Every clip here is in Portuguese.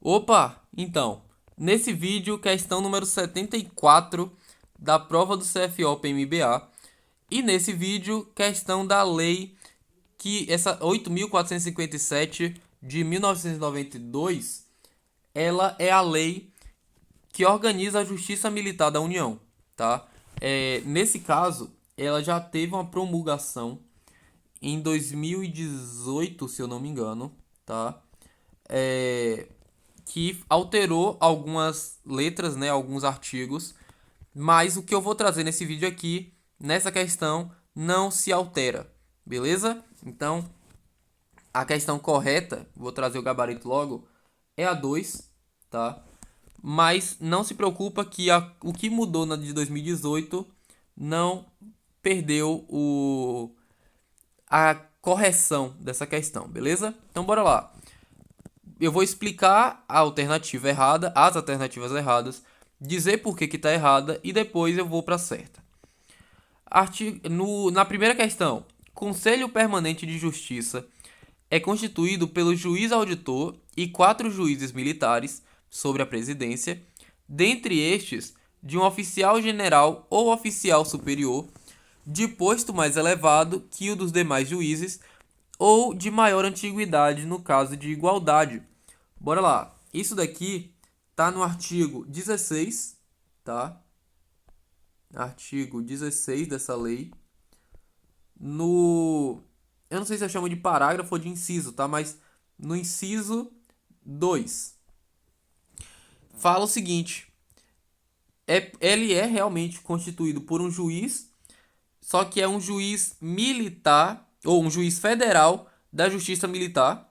Opa, então, nesse vídeo, questão número 74 da prova do CFO-PMBA. E nesse vídeo, questão da lei essa 8.457 de 1992, ela é a lei que organiza a Justiça Militar da União, tá? Nesse caso, ela já teve uma promulgação em 2018, se eu não me engano, tá? É, que alterou algumas letras, né, alguns artigos, mas o que eu vou trazer nesse vídeo aqui, nessa questão, não se altera, beleza? Então, a questão correta, vou trazer o gabarito logo, é a 2, tá? Mas não se preocupa que o que mudou na de 2018 não perdeu a correção dessa questão, beleza? Então bora lá. Eu vou explicar a alternativa errada, as alternativas erradas, dizer por que está errada e depois eu vou para a certa. Na primeira questão, Conselho Permanente de Justiça é constituído pelo juiz auditor e 4 juízes militares sobre a presidência, dentre estes de um oficial general ou oficial superior, de posto mais elevado que o dos demais juízes ou de maior antiguidade no caso de igualdade. Bora lá. Isso daqui tá no artigo 16, tá? Artigo 16 dessa lei. No Eu não sei se eu chamo de parágrafo ou de inciso, tá? Mas no inciso 2 fala o seguinte: ele é realmente constituído por um juiz, só que é um juiz militar ou um juiz federal da Justiça Militar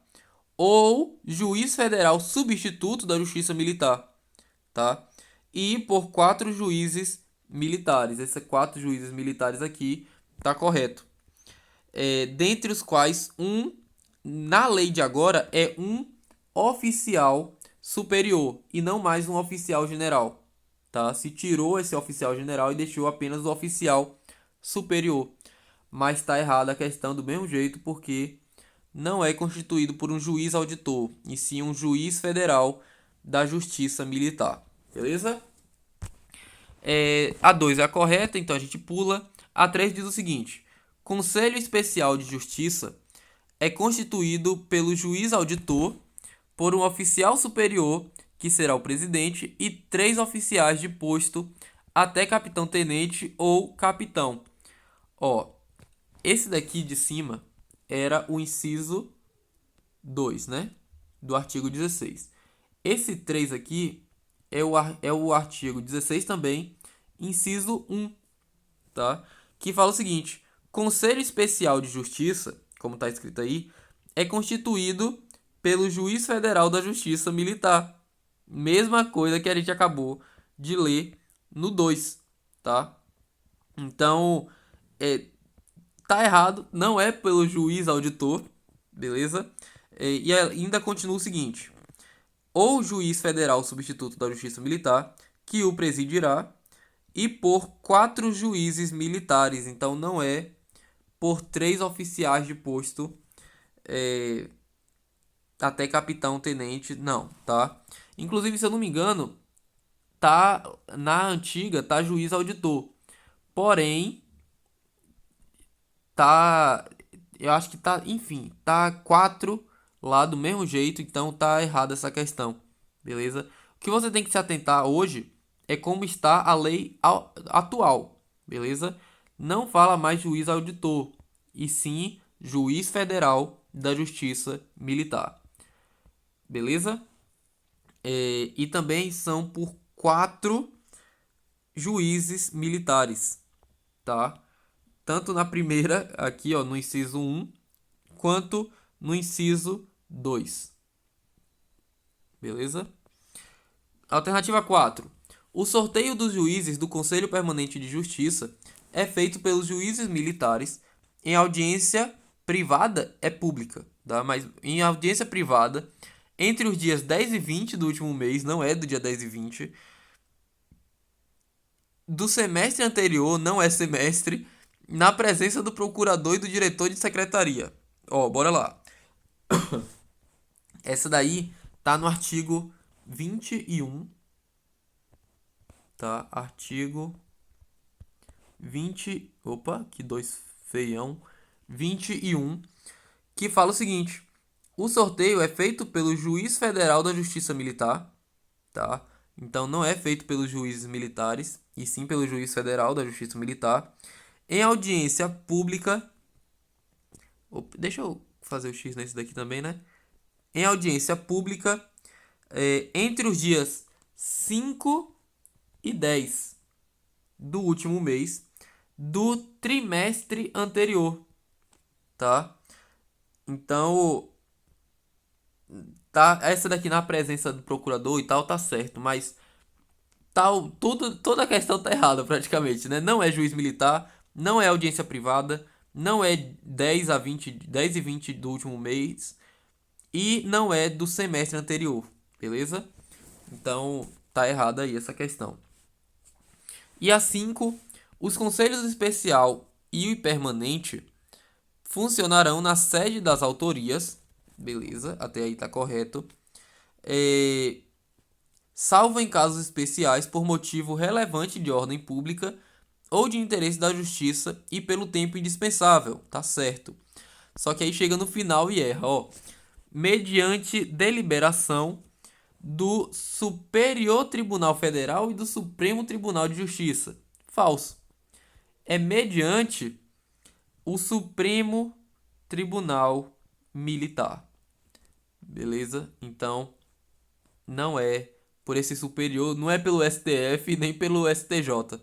ou juiz federal substituto da Justiça Militar, tá? E por 4 juízes militares. Esses 4 juízes militares aqui tá correto. Dentre os quais na lei de agora, é um oficial superior e não mais um oficial general, tá? Se tirou esse oficial general e deixou apenas o oficial superior. Mas está errada a questão do mesmo jeito, porque não é constituído por um juiz auditor, e sim um juiz federal da Justiça Militar. Beleza? A 2 é a correta, então a gente pula. A 3 diz o seguinte: Conselho Especial de Justiça é constituído pelo juiz auditor, por um oficial superior, que será o presidente, e 3 oficiais de posto até capitão-tenente ou capitão. Ó, esse daqui de cima era o inciso 2, né? Do artigo 16. Esse 3 aqui é o artigo 16 também, inciso 1, tá? Que fala o seguinte: Conselho Especial de Justiça, como está escrito aí, é constituído pelo juiz federal da Justiça Militar. Mesma coisa que a gente acabou de ler no 2, tá? Então, tá errado, não é pelo juiz auditor, beleza? E ainda continua o seguinte: ou juiz federal substituto da Justiça Militar, que o presidirá, e por 4 juízes militares. Então não é por 3 oficiais de posto até capitão, tenente, não, tá? Inclusive, se eu não me engano, tá na antiga, tá juiz auditor. Porém, tá, eu acho que tá, enfim, tá 4 lá do mesmo jeito, então tá errada essa questão, beleza? O que você tem que se atentar hoje é como está a lei atual, beleza? Não fala mais juiz auditor, e sim juiz federal da Justiça Militar, beleza? E também são por 4 juízes militares, tá? Tanto na primeira, aqui ó, no inciso 1, quanto no inciso 2. Beleza? Alternativa 4. O sorteio dos juízes do Conselho Permanente de Justiça é feito pelos juízes militares em audiência privada, é pública, tá? Mas em audiência privada, entre os dias 10 e 20 do último mês, não é do dia 10 e 20, do semestre anterior, não é semestre, na presença do procurador e do diretor de secretaria. Ó, bora lá. Essa daí tá no artigo 21, tá? Artigo 20, opa, que dois feião, 21, que fala o seguinte: o sorteio é feito pelo juiz federal da Justiça Militar, tá? Então não é feito pelos juízes militares, e sim pelo juiz federal da Justiça Militar, em audiência pública. Deixa eu fazer o X nesse daqui também, né? Em audiência pública, entre os dias 5 e 10 do último mês do trimestre anterior, tá? Então, tá, essa daqui na presença do procurador e tal tá certo, mas toda a questão tá errada praticamente, né? Não é juiz militar, não é audiência privada, não é 10 e 20 do último mês e não é do semestre anterior, beleza? Então, tá errada aí essa questão. E a 5, os conselhos especial e o permanente funcionarão na sede das autorias, beleza? Até aí tá correto. Salvo em casos especiais por motivo relevante de ordem pública ou de interesse da justiça e pelo tempo indispensável, tá certo. Só que aí chega no final e erra, ó. Mediante deliberação do Superior Tribunal Federal e do Supremo Tribunal de Justiça. Falso. É mediante o Supremo Tribunal Militar. Beleza? Então, não é por esse superior, não é pelo STF nem pelo STJ,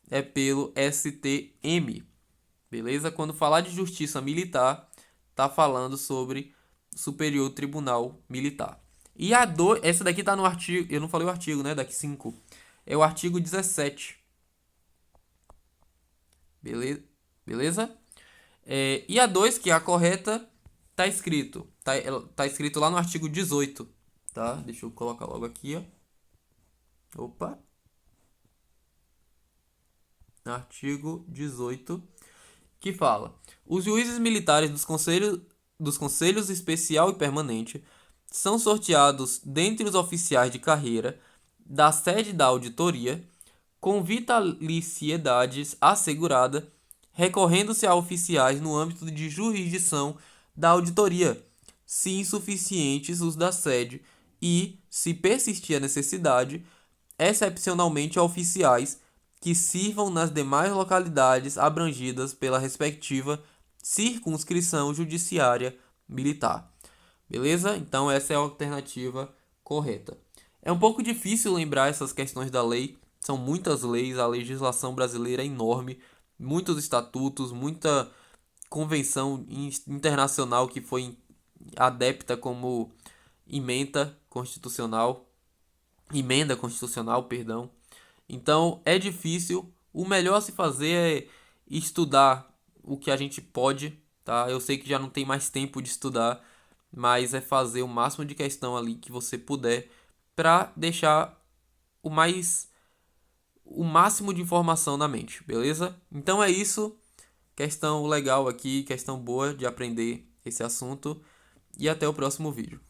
é pelo STM. Beleza? Quando falar de justiça militar, tá falando sobre Superior Tribunal Militar. E a 2, essa daqui tá no artigo, eu não falei o artigo, né? Daqui 5. É o artigo 17. Beleza? Beleza? E a 2, que é a correta, tá escrito. Tá escrito lá no artigo 18. Tá? Deixa eu colocar logo aqui, ó. Opa. Artigo 18, que fala: os juízes militares dos conselhos especial e permanente são sorteados dentre os oficiais de carreira da sede da auditoria, com vitaliciedade assegurada, recorrendo-se a oficiais no âmbito de jurisdição da auditoria, se insuficientes os da sede, e, se persistir a necessidade, excepcionalmente a oficiais que sirvam nas demais localidades abrangidas pela respectiva circunscrição judiciária militar. Beleza? Então essa é a alternativa correta. É um pouco difícil lembrar essas questões da lei, são muitas leis, a legislação brasileira é enorme, muitos estatutos, muita convenção internacional que foi adepta como emenda constitucional, perdão. Então é difícil. O melhor a se fazer é estudar o que a gente pode, tá? Eu sei que já não tem mais tempo de estudar, mas é fazer o máximo de questão ali que você puder para deixar o máximo de informação na mente, beleza? Então é isso. Questão legal aqui, questão boa de aprender esse assunto e até o próximo vídeo.